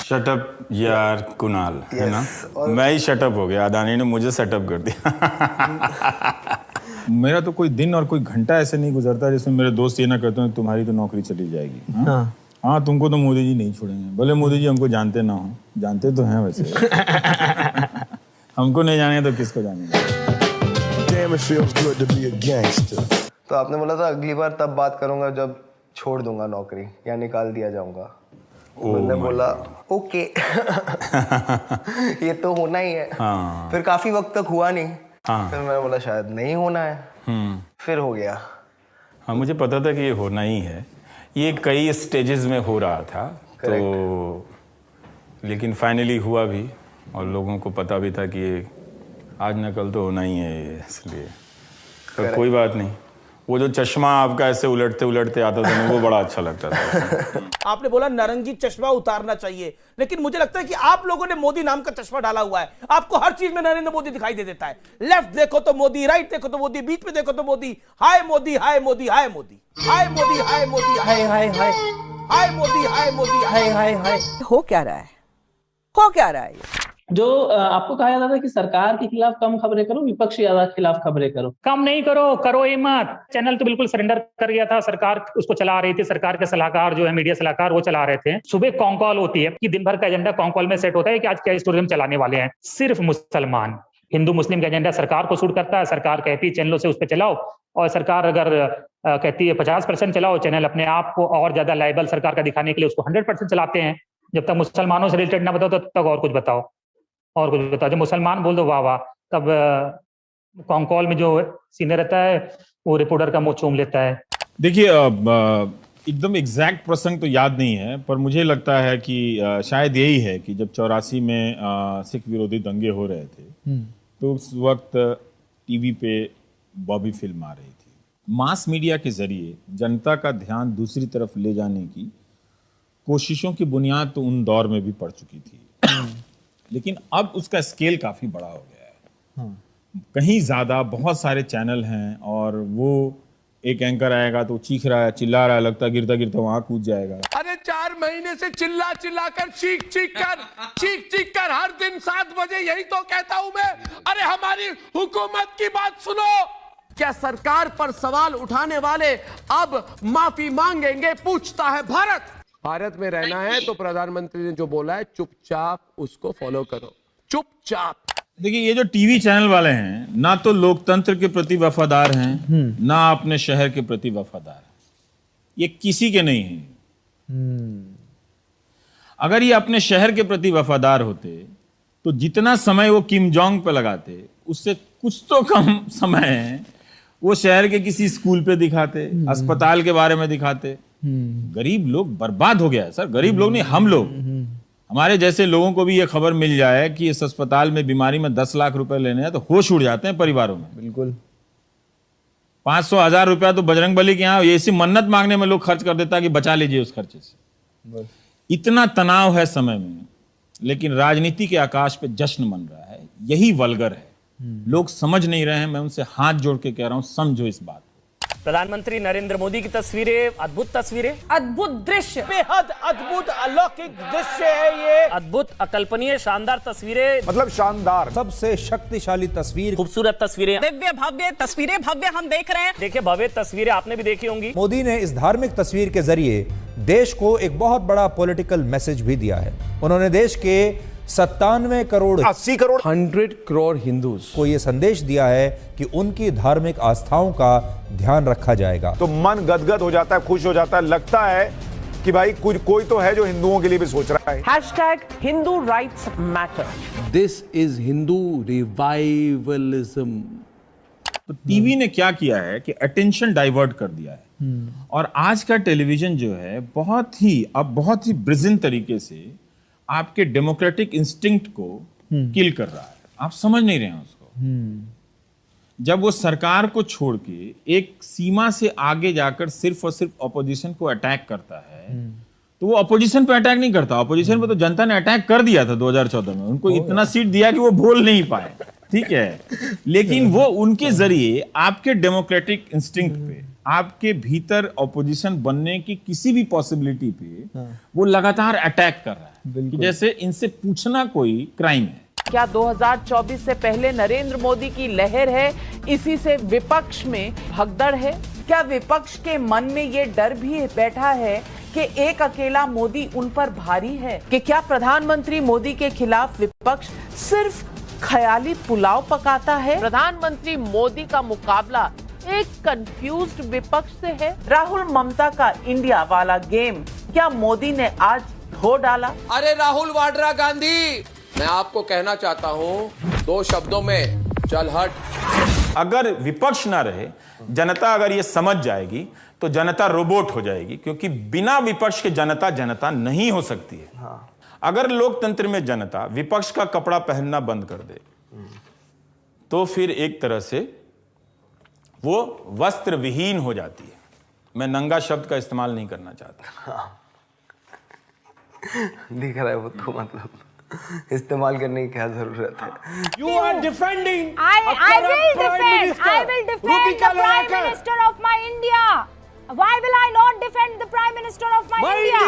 Shut up यार कुणाल, है ना? मैं ही शटअप हो गया, अदानी ने मुझे सेटअप कर दिया। मेरा तो कोई दिन और कोई घंटा ऐसे नहीं गुजरता जिसमें मेरे दोस्त ये ना कहते हैं तुम्हारी तो नौकरी चली जाएगी। हाँ, तुमको तो मोदी जी नहीं छोड़ेंगे, भले मोदी जी हमको जानते ना हो, जानते तो हैं वैसे। हमको नहीं जाने तो किसको जानेंगे। तो आपने बोला था अगली बार तब बात करूंगा जब छोड़ दूंगा नौकरी या निकाल दिया जाऊंगा। मैंने बोला ओके। ये तो होना ही है। हाँ। फिर काफी वक्त तक हुआ नहीं। हाँ। फिर मैंने बोला शायद नहीं होना है। फिर हो गया। हाँ, मुझे पता था कि ये होना ही है। ये कई स्टेजेस में हो रहा था। तो लेकिन फाइनली हुआ भी और लोगों को पता भी था कि ये आज न कल तो होना ही है, इसलिए तो कोई बात नहीं। वो जो चश्मा आपका ऐसे उलटते उलटते आता था ना, वो बड़ा अच्छा लगता था। आपने बोला नारंगी चश्मा उतारना चाहिए, लेकिन मुझे लगता है कि आप लोगों ने मोदी नाम का चश्मा डाला हुआ है। आपको हर चीज में नरेंद्र मोदी दिखाई दे देता है। लेफ्ट देखो तो मोदी, राइट देखो तो मोदी, बीच में देखो तो मोदी। हाय मोदी, हाय मोदी, हाय मोदी, हाय मोदी, हाय मोदी, हाय हाय हाय, हाय मोदी, हाय मोदी, हाय हाय हाय। हो क्या रहा है? हो क्या रहा है? जो आपको कहा जाता था कि सरकार के खिलाफ कम खबरें करो, विपक्ष के खिलाफ खबरें करो। कम नहीं करो, करो ही मत। चैनल तो बिल्कुल सरेंडर कर गया था, सरकार उसको चला रही थी। सरकार के सलाहकार जो है, मीडिया सलाहकार, वो चला रहे थे। सुबह कॉन कॉल होती है कि दिन भर का एजेंडा कॉन कॉल में सेट होता है कि आज क्या स्टोरी हम चलाने वाले हैं। सिर्फ मुसलमान, हिंदू मुस्लिम का एजेंडा सरकार को सूट करता है। सरकार कहती है चैनलों से उस पर चलाओ, और सरकार अगर कहती है 50% चलाओ, चैनल अपने आप को और ज्यादा लायबल सरकार का दिखाने के लिए उसको 100% चलाते हैं। जब तक मुसलमानों से रिलेटेड ना बताओ तब तक और कुछ बताओ, और कुछ बताओ। जब मुसलमान बोल दो वाह वाह, तब कॉन कॉल में जो सीनियर रहता है वो रिपोर्टर का मुंह चूम लेता है। देखिए, एकदम एग्जैक्ट प्रसंग तो याद नहीं है, पर मुझे लगता है कि शायद यही है कि जब 84 में सिख विरोधी दंगे हो रहे थे, तो उस वक्त टीवी पे बॉबी फिल्म आ रही थी। मास मीडिया के जरिए जनता का ध्यान दूसरी तरफ ले जाने की कोशिशों की बुनियाद तो उन दौर में भी पड़ चुकी थी, लेकिन अब उसका स्केल काफी बड़ा हो गया है। कहीं ज्यादा बहुत सारे चैनल हैं और वो एक एंकर आएगा तो चीख रहा है, चिल्ला रहा है, लगता गिरता गिरता वहां कूद जाएगा। अरे 4 महीने से चिल्ला चिल्ला कर, चीख चीख कर हर दिन 7 बजे यही तो कहता हूं मैं, अरे हमारी हुकूमत की बात सुनो। क्या सरकार पर सवाल उठाने वाले अब माफी मांगेंगे? पूछता है भारत। भारत में रहना है तो प्रधानमंत्री ने जो बोला है चुपचाप उसको फॉलो करो, चुपचाप। देखिए, ये जो टीवी चैनल वाले हैं ना तो लोकतंत्र के प्रति वफादार हैं, ना अपने शहर के प्रति वफादार हैं। ये किसी के नहीं हैं। अगर ये अपने शहर के प्रति वफादार होते तो जितना समय वो किम जोंग पे लगाते, उससे कुछ तो कम समय वो शहर के किसी स्कूल पे दिखाते, अस्पताल के बारे में दिखाते। गरीब लोग बर्बाद हो गया है सर, गरीब लोग नहीं, हम लोग, हमारे जैसे लोगों को भी ये खबर मिल जाए कि इस अस्पताल में बीमारी में 10 लाख रुपए लेने हैं तो होश उड़ जाते हैं परिवारों में। बिल्कुल। 500-1000 रुपया तो बजरंगबली के यहाँ ऐसी मन्नत मांगने में लोग खर्च कर देता कि बचा लीजिए उस खर्चे से। इतना तनाव है समय में, लेकिन राजनीति के आकाश पे जश्न मन रहा है। यही वल्गर है, लोग समझ नहीं रहे हैं। मैं उनसे हाथ जोड़ के कह रहा हूं, समझो इस बात। प्रधानमंत्री नरेंद्र मोदी की तस्वीरें, अद्भुत तस्वीरें, अद्भुत दृश्य, बेहद अद्भुत अलौकिक दृश्य है ये। अद्भुत, अकल्पनीय, शानदार तस्वीरें, मतलब शानदार, सबसे शक्तिशाली तस्वीर, खूबसूरत तस्वीरें, दिव्य भव्य तस्वीरें, भव्य हम देख रहे हैं। देखिए, भव्य तस्वीरें आपने भी देखी होंगी। मोदी ने इस धार्मिक तस्वीर के जरिए देश को एक बहुत बड़ा पॉलिटिकल मैसेज भी दिया है। उन्होंने देश के 97 करोड़ 80 करोड़ 100 करोड़ हिंदूज को यह संदेश दिया है कि उनकी धार्मिक आस्थाओं का ध्यान रखा जाएगा। तो मन गदगद हो जाता है, खुश हो जाता है, लगता है कि भाई कुछ कोई तो है जो हिंदुओं के लिए भी सोच रहा है। #Hindu Rights Matter। This is Hindu revivalism. तो टीवी ने क्या किया है कि अटेंशन डाइवर्ट कर दिया है, और आज का टेलीविजन जो है बहुत ही ब्रिजन तरीके से आपके डेमोक्रेटिक इंस्टिंक्ट को किल कर रहा है। आप समझ नहीं रहे हैं उसको। जब वो सरकार को छोड़ के एक सीमा से आगे जाकर सिर्फ और सिर्फ ऑपोजिशन को अटैक करता है, तो वो ऑपोजिशन पे अटैक नहीं करता। ऑपोजिशन पे तो जनता ने अटैक कर दिया था 2014 में, उनको इतना सीट दिया कि वो बोल नहीं पाए, ठीक है। लेकिन वो उनके जरिए आपके डेमोक्रेटिक इंस्टिंक्ट पे, आपके भीतर ऑपोजिशन बनने की किसी भी पॉसिबिलिटी पे वो लगातार अटैक कर रहा है कि जैसे इनसे पूछना कोई क्राइम है। क्या 2024 से पहले नरेंद्र मोदी की लहर है, इसी से विपक्ष में भगदड़ है? क्या विपक्ष के मन में ये डर भी बैठा है कि एक अकेला मोदी उन पर भारी है? कि क्या प्रधानमंत्री मोदी के खिलाफ विपक्ष सिर्फ ख्याली पुलाव पकाता है? प्रधानमंत्री मोदी का मुकाबला एक कंफ्यूज्ड विपक्ष से है। राहुल ममता का इंडिया वाला गेम क्या मोदी ने आज धो डाला? अरे राहुल वाड्रा गांधी, मैं आपको कहना चाहता हूं 2 शब्दों में, चल हट। अगर विपक्ष ना रहे, जनता अगर ये समझ जाएगी तो जनता रोबोट हो जाएगी, क्योंकि बिना विपक्ष के जनता नहीं हो सकती है। अगर लोकतंत्र में जनता विपक्ष का कपड़ा पहनना बंद कर दे तो फिर एक तरह से वो वस्त्र विहीन हो जाती है। मैं नंगा शब्द का इस्तेमाल नहीं करना चाहता। दिख रहा है वो तो, मतलब इस्तेमाल करने की क्या जरूरत है? You are defending. I will defend the Prime Minister of my India. Why will I not defend the Prime Minister of my India?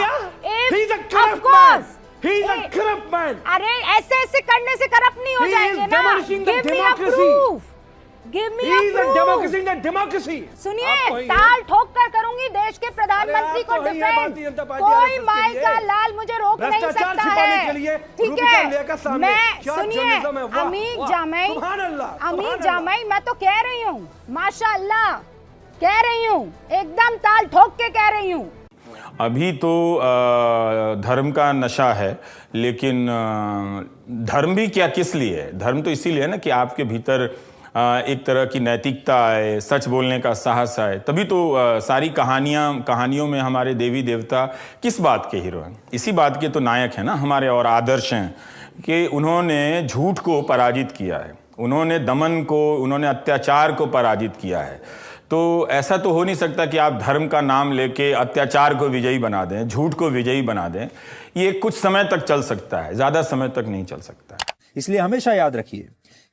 He's a corrupt man. He's a corrupt man. अरे ऐसे करने से corrupt नहीं हो जाएंगे ना? Give me a proof. Give me a proof. सुनिए, ताल ठोक कर करूंगी देश के प्रधानमंत्री को डिफेंड। कोई माई का लाल मुझे रोक नहीं सकता है, ठीक है? मैं सुनिए, अमीर जामई मैं तो कह रही हूँ, माशाअल्लाह कह रही हूँ, एकदम ताल ठोक के कह रही हूँ। अभी तो धर्म का नशा है, लेकिन धर्म भी क्या किस लिए है? धर्म तो इसीलिए है ना कि आपके भीतर एक तरह की नैतिकता आए, सच बोलने का साहस आए, तभी तो सारी कहानियों में हमारे देवी देवता किस बात के हीरो हैं? इसी बात के तो नायक हैं ना हमारे, और आदर्श हैं कि उन्होंने झूठ को पराजित किया है, उन्होंने दमन को, उन्होंने अत्याचार को पराजित किया है। तो ऐसा तो हो नहीं सकता कि आप धर्म का नाम लेके अत्याचार को विजयी बना दें, झूठ को विजयी बना दें। ये कुछ समय तक चल सकता है, ज्यादा समय तक नहीं चल सकता। इसलिए हमेशा याद रखिए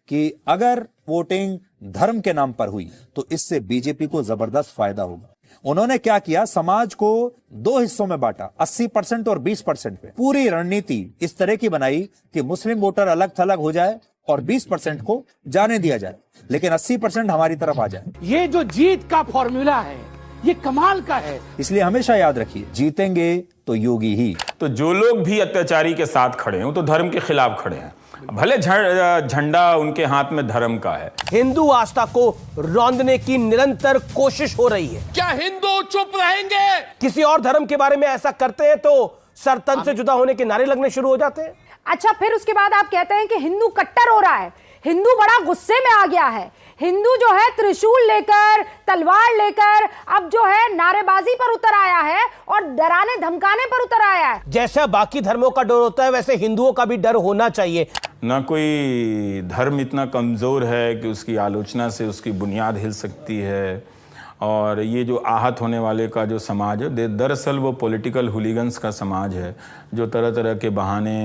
कि अगर वोटिंग धर्म के नाम पर हुई तो इससे बीजेपी को जबरदस्त फायदा होगा। उन्होंने क्या किया, समाज को 2 हिस्सों में बांटा, 80% और 20% पे। पूरी रणनीति इस तरह की बनाई कि मुस्लिम वोटर अलग थलग हो जाए और 20% को जाने दिया जाए, लेकिन 80% हमारी तरफ आ जाए। ये जो जीत का फॉर्मूला है ये कमाल का है। इसलिए हमेशा याद रखिए, जीतेंगे तो योगी ही। तो जो लोग भी अत्याचारी के साथ खड़े हैं वो तो धर्म के खिलाफ खड़े हैं, भले झंडा उनके हाथ में धर्म का है। हिंदू आस्था को रौंदने की निरंतर कोशिश हो रही है। क्या हिंदू चुप रहेंगे? किसी और धर्म के बारे में ऐसा करते हैं तो सर तन से जुदा होने के नारे लगने शुरू हो जाते हैं। अच्छा, फिर उसके बाद आप कहते हैं कि हिंदू कट्टर हो रहा है, हिंदू बड़ा गुस्से में आ गया है, हिंदू जो है त्रिशूल लेकर, तलवार लेकर अब जो है नारेबाजी पर उतर आया है और डराने धमकाने पर उतर आया है। जैसा बाकी धर्मों का डर होता है वैसे हिंदुओं का भी डर होना चाहिए। ना कोई धर्म इतना कमजोर है कि उसकी आलोचना से उसकी बुनियाद हिल सकती है। और ये जो आहत होने वाले का जो समाज है, दरअसल वो पॉलिटिकल हुलीगन्स का समाज है जो तरह तरह के बहाने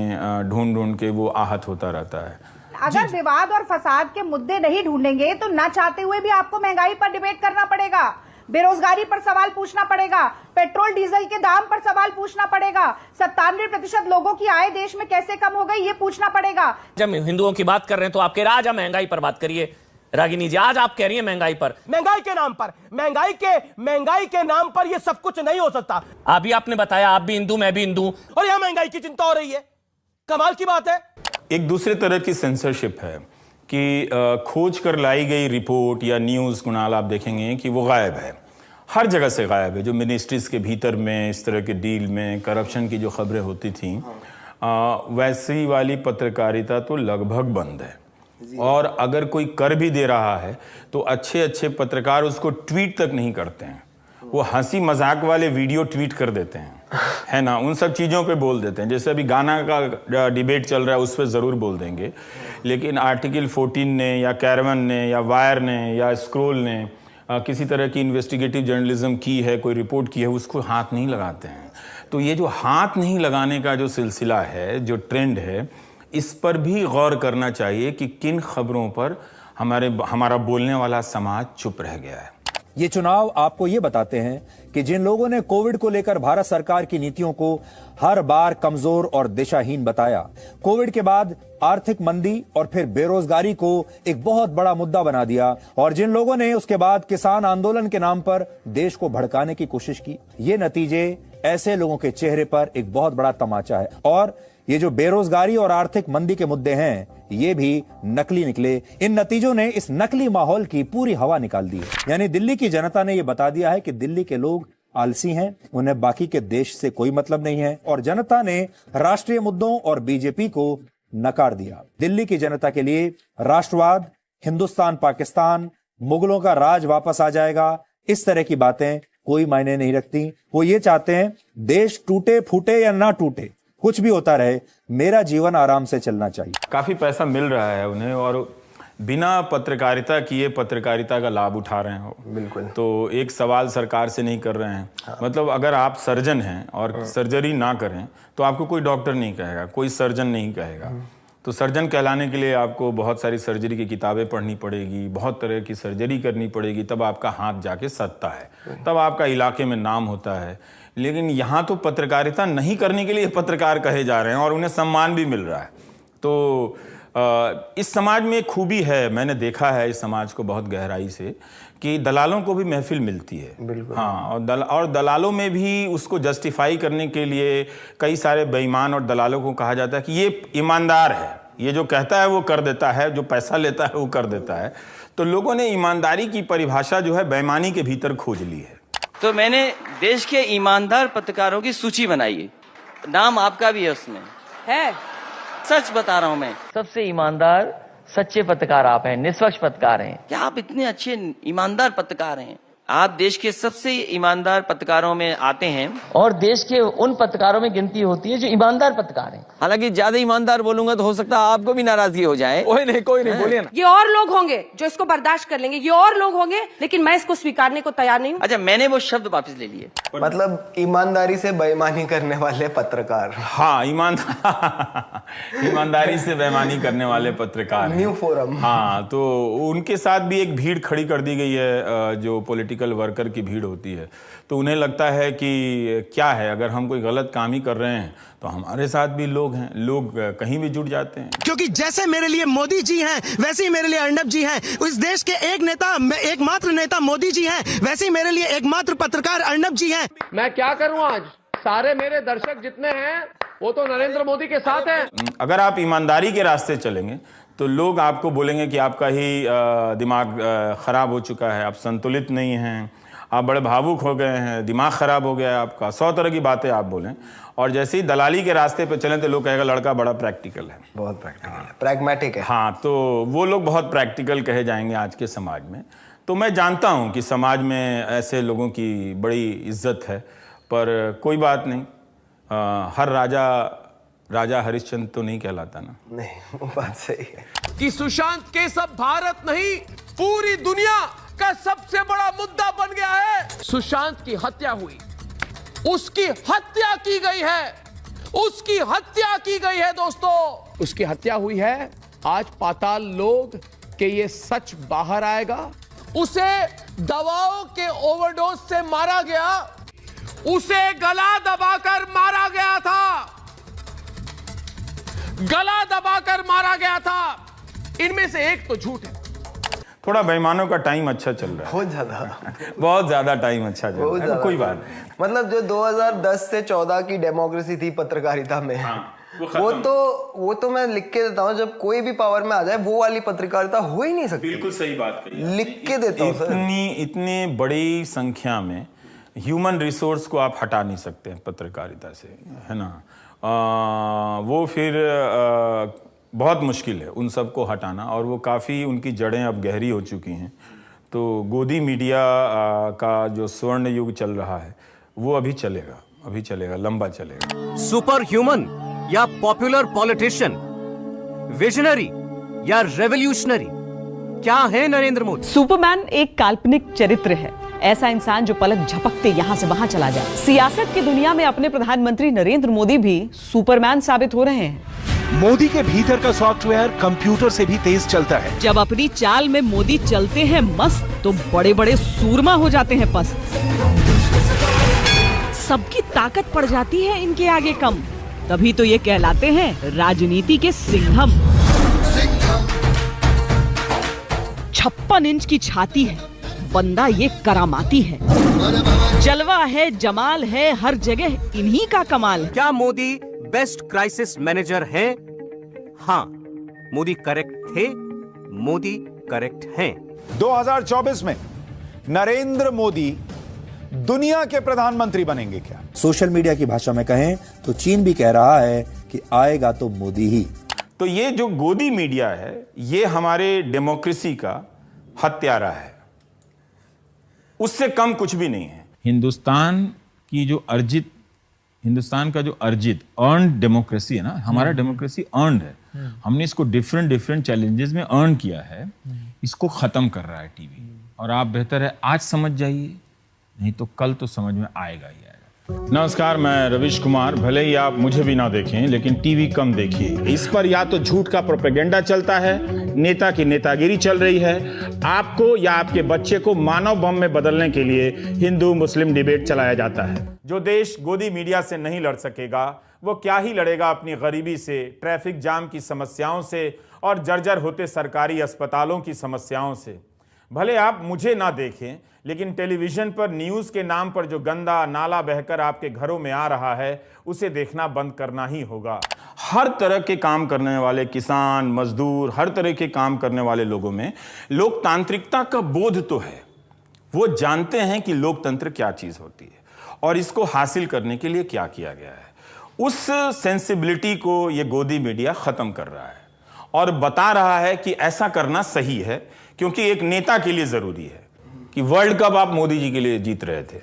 ढूंढ के वो आहत होता रहता है। अगर विवाद और फसाद के मुद्दे नहीं ढूंढेंगे तो ना चाहते हुए भी आपको महंगाई पर डिबेट करना पड़ेगा, बेरोजगारी पर सवाल पूछना पड़ेगा, पेट्रोल डीजल के दाम पर सवाल पूछना पड़ेगा, 97% लोगों की आय देश में कैसे कम हो गई ये पूछना पड़ेगा। जब हिंदुओं की बात कर रहे हैं तो आप कह रहे हैं आज महंगाई पर बात करिए। रागिनी जी, आज आप कह रही हैं महंगाई पर, महंगाई के नाम पर, महंगाई के नाम पर ये सब कुछ नहीं हो सकता। अभी आपने बताया आप भी हिंदू मैं भी हिंदू, और यहां महंगाई की चिंता हो रही है। कमाल की बात है। एक दूसरे तरह की सेंसरशिप है कि खोज कर लाई गई रिपोर्ट या न्यूज़, कुणाल, आप देखेंगे कि वो गायब है, हर जगह से गायब है। जो मिनिस्ट्रीज के भीतर में इस तरह के डील में करप्शन की जो खबरें होती थी, वैसी वाली पत्रकारिता तो लगभग बंद है। और अगर कोई कर भी दे रहा है तो अच्छे अच्छे पत्रकार उसको ट्वीट तक नहीं करते हैं, वो हंसी मजाक वाले वीडियो ट्वीट कर देते हैं, है ना, उन सब चीज़ों पे बोल देते हैं। जैसे अभी गाना का डिबेट चल रहा है उस पर ज़रूर बोल देंगे, लेकिन आर्टिकल 14 ने या कैरवन ने या वायर ने या स्क्रोल ने किसी तरह की इन्वेस्टिगेटिव जर्नलिज्म की है, कोई रिपोर्ट की है, उसको हाथ नहीं लगाते हैं। तो ये जो हाथ नहीं लगाने का जो सिलसिला है, जो ट्रेंड है, इस पर भी गौर करना चाहिए कि किन खबरों पर हमारा बोलने वाला समाज चुप रह गया है। ये चुनाव आपको ये बताते हैं कि जिन लोगों ने कोविड को लेकर भारत सरकार की नीतियों को हर बार कमजोर और दिशाहीन बताया, कोविड के बाद आर्थिक मंदी और फिर बेरोजगारी को एक बहुत बड़ा मुद्दा बना दिया, और जिन लोगों ने उसके बाद किसान आंदोलन के नाम पर देश को भड़काने की कोशिश की, ये नतीजे ऐसे लोगों के चेहरे पर एक बहुत बड़ा तमाचा है। और ये जो बेरोजगारी और आर्थिक मंदी के मुद्दे हैं, ये भी नकली निकले। इन नतीजों ने इस नकली माहौल की पूरी हवा निकाल दी है। यानी दिल्ली की जनता ने यह बता दिया है कि दिल्ली के लोग आलसी हैं, उन्हें बाकी के देश से कोई मतलब नहीं है, और जनता ने राष्ट्रीय मुद्दों और बीजेपी को नकार दिया। दिल्ली की जनता के लिए राष्ट्रवाद, हिंदुस्तान पाकिस्तान, मुगलों का राज वापस आ जाएगा, इस तरह की बातें कोई मायने नहीं रखती। वो ये चाहते हैं देश टूटे फूटे या ना टूटे, कुछ भी होता रहे, मेरा जीवन आराम से चलना चाहिए। काफी पैसा मिल रहा है उन्हें, और बिना पत्रकारिता किए पत्रकारिता का लाभ उठा रहे हो। बिल्कुल। तो एक सवाल सरकार से नहीं कर रहे हैं। हाँ। मतलब अगर आप सर्जन हैं और सर्जरी ना करें तो आपको कोई डॉक्टर नहीं कहेगा, कोई सर्जन नहीं कहेगा। तो सर्जन कहलाने के लिए आपको बहुत सारी सर्जरी की किताबें पढ़नी पड़ेगी, बहुत तरह की सर्जरी करनी पड़ेगी, तब आपका हाथ जाके सधता है, तब आपका इलाके में नाम होता है। लेकिन यहाँ तो पत्रकारिता नहीं करने के लिए पत्रकार कहे जा रहे हैं और उन्हें सम्मान भी मिल रहा है। तो इस समाज में खूबी है, मैंने देखा है इस समाज को बहुत गहराई से, कि दलालों को भी महफिल मिलती है। बिल्कुल। हाँ, और दलालों में भी उसको जस्टिफाई करने के लिए कई सारे बेईमान और दलालों को कहा जाता है कि ये ईमानदार है, ये जो कहता है वो कर देता है, जो पैसा लेता है वो कर देता है। तो लोगों ने ईमानदारी की परिभाषा जो है बेईमानी के भीतर खोज ली है। तो मैंने देश के ईमानदार पत्रकारों की सूची बनाई है, नाम आपका भी है उसमें। है, सच बता रहा हूं मैं, सबसे ईमानदार सच्चे पत्रकार आप हैं, निष्पक्ष पत्रकार हैं। क्या आप इतने अच्छे ईमानदार पत्रकार हैं? आप देश के सबसे ईमानदार पत्रकारों में आते हैं और देश के उन पत्रकारों में गिनती होती है जो ईमानदार पत्रकार हैं। हालांकि ज्यादा ईमानदार बोलूंगा तो हो सकता है आपको भी नाराजगी हो जाए। कोई नहीं बोलिए ना। ये और लोग होंगे जो इसको बर्दाश्त कर लेंगे, ये और लोग होंगे, लेकिन मैं इसको स्वीकारने को तैयार नहीं हूँ। अच्छा, मैंने वो शब्द वापस ले लिए। मतलब ईमानदारी से बेईमानी करने वाले पत्रकार। हाँ, ईमानदारी से बेईमानी करने वाले पत्रकार। New forum. हाँ, तो उनके साथ भी एक भीड़ खड़ी कर दी गई है, जो पॉलिटिकल वर्कर की भीड़ होती है। तो उन्हें लगता है कि क्या है, अगर हम कोई गलत काम ही कर रहे हैं तो हमारे साथ भी लोग हैं, लोग कहीं भी जुट जाते हैं। क्योंकि जैसे मेरे लिए मोदी जी हैं, वैसे ही मेरे लिए अर्नब जी हैं। इस देश के एकमात्र नेता मोदी जी हैं, वैसे ही मेरे लिए एकमात्र पत्रकार अर्नब जी हैं। मैं क्या करूं, आज सारे मेरे दर्शक जितने हैं वो तो नरेंद्र मोदी के साथ हैं। अगर आप ईमानदारी के रास्ते चलेंगे तो लोग आपको बोलेंगे कि आपका ही दिमाग खराब हो चुका है, आप संतुलित नहीं हैं, आप बड़े भावुक हो गए हैं, दिमाग खराब हो गया है आपका, 100 तरह की बातें आप बोलें। और जैसे ही दलाली के रास्ते पे चलें तो लोग कहेगा लड़का बड़ा प्रैक्टिकल है, बहुत प्रैक्टिकल है, प्रैग्मेटिक है। हाँ, तो वो लोग बहुत प्रैक्टिकल कहे जाएंगे आज के समाज में। तो मैं जानता हूँ कि समाज में ऐसे लोगों की बड़ी इज्जत है, पर कोई बात नहीं, हर राजा हरिश्चंद्र तो नहीं कहलाता ना। नहीं, वो बात सही है कि सुशांत केस अब भारत नहीं पूरी दुनिया का सबसे बड़ा मुद्दा बन गया है। सुशांत की हत्या हुई, उसकी हत्या की गई है, उसकी हत्या की गई है दोस्तों, उसकी हत्या हुई है। आज पाताल लोक के ये सच बाहर आएगा। उसे दवाओं के ओवरडोज से मारा गया, उसे गला दबाकर मारा गया था, गला दबाकर मारा गया था। इनमें से एक तो झूठ है। थोड़ा बेईमानों का टाइम अच्छा चल रहा है, बहुत ज्यादा टाइम अच्छा चल रहा है। कोई बात नहीं, मतलब जो 2010 से 14 की डेमोक्रेसी थी पत्रकारिता में, हाँ, वो तो मैं लिख के देता हूँ, जब कोई भी पावर में आ जाए वो वाली पत्रकारिता हो ही नहीं सकती। बिल्कुल सही बात कही, लिख के देता हूँ सर। इतनी बड़ी संख्या में ह्यूमन रिसोर्स को आप हटा नहीं सकते पत्रकारिता से, है ना। वो फिर बहुत मुश्किल है उन सबको हटाना, और वो काफ़ी उनकी जड़ें अब गहरी हो चुकी हैं। तो गोदी मीडिया का जो स्वर्ण युग चल रहा है वो अभी चलेगा, लंबा चलेगा। सुपर ह्यूमन या पॉपुलर पॉलिटिशियन, विजनरी या रेवोल्यूशनरी, क्या है नरेंद्र मोदी? सुपरमैन एक काल्पनिक चरित्र है, ऐसा इंसान जो पलक झपकते यहां से वहां चला जाए। सियासत की दुनिया में अपने प्रधानमंत्री नरेंद्र मोदी भी सुपरमैन साबित हो रहे हैं। मोदी के भीतर का सॉफ्टवेयर कंप्यूटर से भी तेज चलता है। जब अपनी चाल में मोदी चलते हैं मस्त, तो बड़े बड़े सूरमा हो जाते हैं पस्त। सबकी ताकत पड़ जाती है इनके आगे कम, तभी तो ये कहलाते हैं राजनीति के सिंघम। 56 इंच की छाती है, बंदा ये करामाती है। जलवा है, जमाल है, हर जगह इन्हीं का कमाल है। क्या मोदी बेस्ट क्राइसिस मैनेजर हैं? हाँ, मोदी करेक्ट थे, मोदी करेक्ट हैं। 2024 में नरेंद्र मोदी दुनिया के प्रधानमंत्री बनेंगे क्या? सोशल मीडिया की भाषा में कहें तो चीन भी कह रहा है कि आएगा तो मोदी ही। तो ये जो गोदी मीडिया है, ये हमारे डेमोक्रेसी का हत्यारा है, उससे कम कुछ भी नहीं है। हिंदुस्तान का जो अर्जित अर्न्ड डेमोक्रेसी है ना, हमारा डेमोक्रेसी अर्न्ड है। हमने इसको डिफरेंट चैलेंजेस में अर्न किया है, इसको खत्म कर रहा है टीवी। और आप बेहतर है आज समझ जाइए, नहीं तो कल तो समझ में आएगा ही आएगा। नमस्कार, मैं रविश कुमार। भले ही आप मुझे भी ना देखें, लेकिन टीवी कम देखिए। इस पर या तो झूठ का प्रोपेगेंडा चलता है, नेता की नेतागिरी चल रही है, आपको या आपके बच्चे को मानव बम में बदलने के लिए हिंदू मुस्लिम डिबेट चलाया जाता है। जो देश गोदी मीडिया से नहीं लड़ सकेगा, वो क्या ही लड़ेगा अपनी गरीबी से, ट्रैफिक जाम की समस्याओं से और जर्जर होते सरकारी अस्पतालों की समस्याओं से। भले आप मुझे ना देखें, लेकिन टेलीविजन पर न्यूज़ के नाम पर जो गंदा नाला बहकर आपके घरों में आ रहा है, उसे देखना बंद करना ही होगा। हर तरह के काम करने वाले किसान, मजदूर, हर तरह के काम करने वाले लोगों में लोकतांत्रिकता का बोध तो है। वो जानते हैं कि लोकतंत्र क्या चीज़ होती है और इसको हासिल करने के लिए क्या किया गया है। उस सेंसिबिलिटी को ये गोदी मीडिया ख़त्म कर रहा है और बता रहा है कि ऐसा करना सही है, क्योंकि एक नेता के लिए ज़रूरी है कि वर्ल्ड कप आप मोदी जी के लिए जीत रहे थे,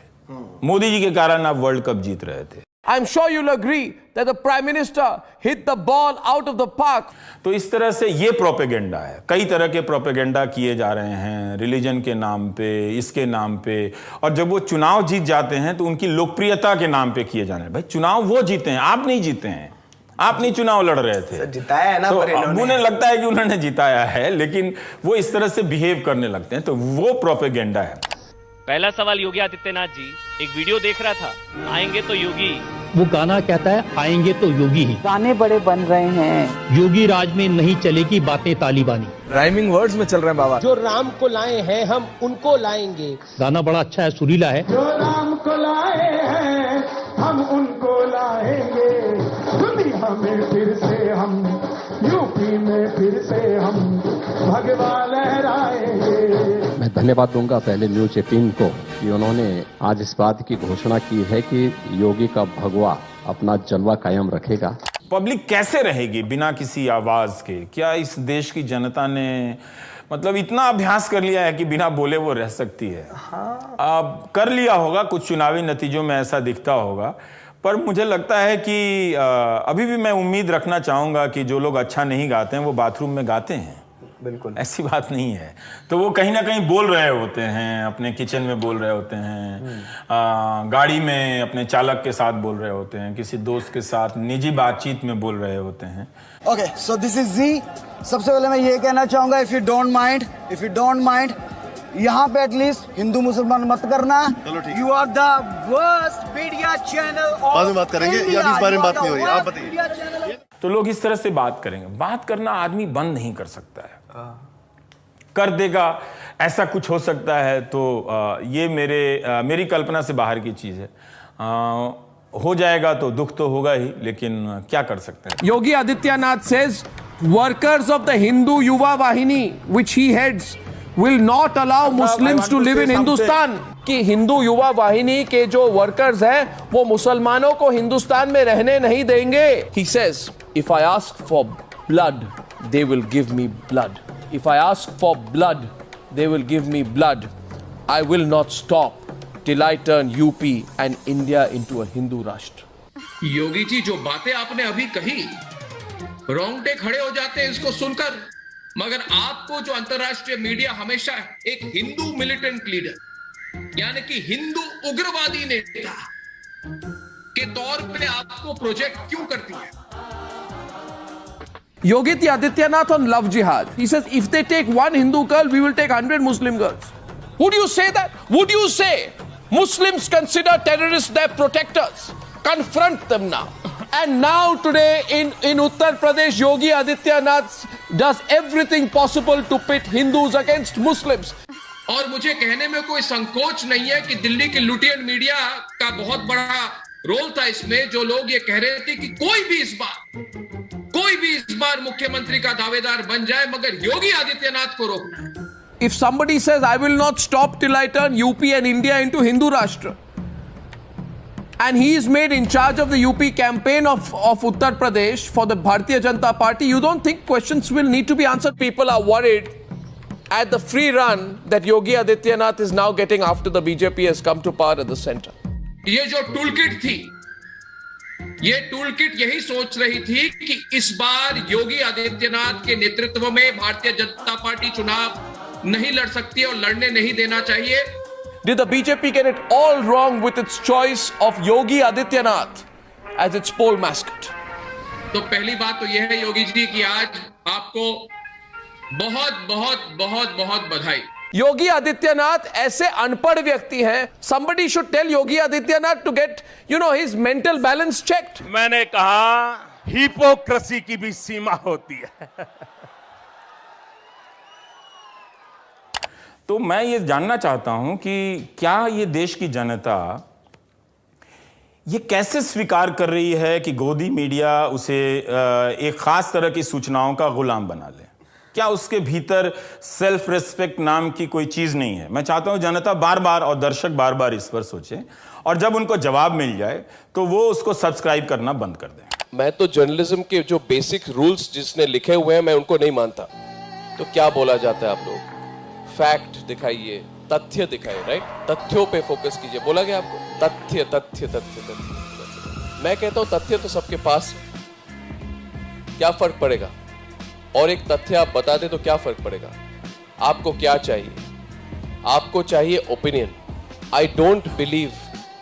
मोदी जी के कारण आप वर्ल्ड कप जीत रहे थे। I'm sure you'll agree that the Prime Minister hit the ball out of the park. तो इस तरह से ये प्रोपेगेंडा है। कई तरह के प्रोपेगेंडा किए जा रहे हैं, रिलीजन के नाम पे, इसके नाम पे, और जब वो चुनाव जीत जाते हैं तो उनकी लोकप्रियता के नाम पे किए जाने। भाई चुनाव वो जीते हैं, आप नहीं जीते हैं, आप नहीं चुनाव लड़ रहे थे, जिताया है ना। तो अब उन्हें लगता है कि उन्होंने जिताया है, लेकिन वो इस तरह से बिहेव करने लगते हैं, तो वो प्रोपेगेंडा है। पहला सवाल योगी आदित्यनाथ जी, एक वीडियो देख रहा था, आएंगे तो योगी। वो गाना कहता है आएंगे तो योगी ही। गाने बड़े बन रहे हैं। योगी राज में नहीं चलेगी बातें तालिबानी। राइमिंग वर्ड्स में चल रहे हैं बाबा। जो राम को लाए हैं हम उनको लाएंगे। गाना बड़ा अच्छा है, सुरीला है। जो राम को लाए हैं हम उनको लाएंगे, दुनिया में फिर से हम, यूपी में फिर से हम भगवा लहराएंगे। मैं धन्यवाद दूंगा पहले न्यूज 18 को कि उन्होंने आज इस बात की घोषणा की है कि योगी का भगवा अपना जलवा कायम रखेगा। पब्लिक कैसे रहेगी बिना किसी आवाज के? क्या इस देश की जनता ने मतलब इतना अभ्यास कर लिया है कि बिना बोले वो रह सकती है? अब कर लिया होगा, कुछ चुनावी नतीजों में ऐसा दिखता होगा, पर मुझे लगता है कि अभी भी मैं उम्मीद रखना चाहूँगा कि जो लोग अच्छा नहीं गाते हैं वो बाथरूम में गाते हैं। बिल्कुल ऐसी बात नहीं है। तो वो कहीं ना कहीं बोल रहे होते हैं, अपने किचन में बोल रहे होते हैं, गाड़ी में अपने चालक के साथ बोल रहे होते हैं, किसी दोस्त के साथ निजी बातचीत में बोल रहे होते हैं। ओके, सो दिस इज जी। सबसे पहले मैं ये कहना चाहूंगा, इफ यू डोंट माइंड, यहाँ पे एटलीस्ट हिंदू मुसलमान मत करना। You are the worst media channel. बाद में बात करेंगे, या इस बारे में बात नहीं हो रही, आप बताइए। तो लोग इस तरह से बात करेंगे। बात करना आदमी बंद नहीं कर सकता है, कर देगा ऐसा कुछ हो सकता है, तो ये मेरी कल्पना से बाहर की चीज है। हो जाएगा तो दुख तो होगा ही, लेकिन क्या कर सकते हैं। Yogi Adityanath says workers of the Hindu Yuva Vahini which he heads will not allow Muslims to live in Hindustan। कि हिंदू युवा वाहिनी के जो वर्कर्स हैं वो मुसलमानों को हिंदुस्तान में रहने नहीं देंगे। He says if I ask for blood they will give me blood, if I ask for blood they will give me blood, I will not stop till I turn UP and India into a Hindu राष्ट्र। योगी जी, जो बातें आपने अभी कही, रोंगटे खड़े हो जाते हैं इसको सुनकर, मगर आपको जो अंतरराष्ट्रीय मीडिया हमेशा एक हिंदू मिलिटेंट लीडर यानी कि हिंदू उग्रवादी नेता के तौर पे आपको प्रोजेक्ट क्यों करती है? Yogi Adityanath on love jihad. He says, if they take one Hindu girl, we will take 100 Muslim girls. Would you say that? Would you say Muslims consider terrorists their protectors? Confront them now. And now today in Uttar Pradesh, Yogi Adityanath does everything possible to pit Hindus against Muslims. और मुझे कहने में कोई संकोच नहीं है कि दिल्ली की लुटियन मीडिया का बहुत बड़ा रोल था इसमें, जो लोग ये कह रहे थे कि कोई भी इस बार मुख्यमंत्री का दावेदार बन जाए मगर योगी आदित्यनाथ को रोकना है. If somebody says, I will not stop till I turn UP and India into Hindu Rashtra, and he is made in charge of the UP campaign of Uttar Pradesh for the Bharatiya Janata Party, you don't think questions will need to be answered? People are worried at the free run that Yogi Adityanath is now getting after the BJP has come to power at the center. ये जो toolkit थी, ये toolkit यही सोच रही थी कि इस बार योगी आदित्यनाथ के नेतृत्व में भारतीय जनता पार्टी चुनाव नहीं लड़ सकती और लड़ने नहीं देना चाहिए. Did the BJP get it all wrong with its choice of Yogi Adityanath as its poll mascot? तो पहली बात तो यह है योगी जी कि आज आपको बहुत बहुत बहुत बहुत बधाई. योगी आदित्यनाथ ऐसे अनपढ़ व्यक्ति हैं. Somebody should tell Yogi Adityanath to get, his mental balance checked. मैंने कहा हिपोक्रेसी की भी सीमा होती है. तो मैं ये जानना चाहता हूं कि क्या ये देश की जनता ये कैसे स्वीकार कर रही है कि गोदी मीडिया उसे एक खास तरह की सूचनाओं का गुलाम बना ले? क्या उसके भीतर सेल्फ रिस्पेक्ट नाम की कोई चीज नहीं है? मैं चाहता हूं जनता बार बार और दर्शक बार बार इस पर सोचें और जब उनको जवाब मिल जाए तो वो उसको सब्सक्राइब करना बंद कर दें. मैं तो जर्नलिज्म के जो बेसिक रूल्स जिसने लिखे हुए हैं मैं उनको नहीं मानता. तो क्या बोला जाता है आप लोग? फैक्ट दिखाइए, तथ्य दिखाइए, राइट? तथ्यों पे फोकस कीजिए. बोला गया आपको तथ्य तथ्य तथ्य तथ्य. मैं कहता हूं तथ्य तो सबके पास, क्या फर्क पड़ेगा? और एक तथ्य आप बता दें तो क्या फर्क पड़ेगा? आपको क्या चाहिए? आपको चाहिए opinion. I don't believe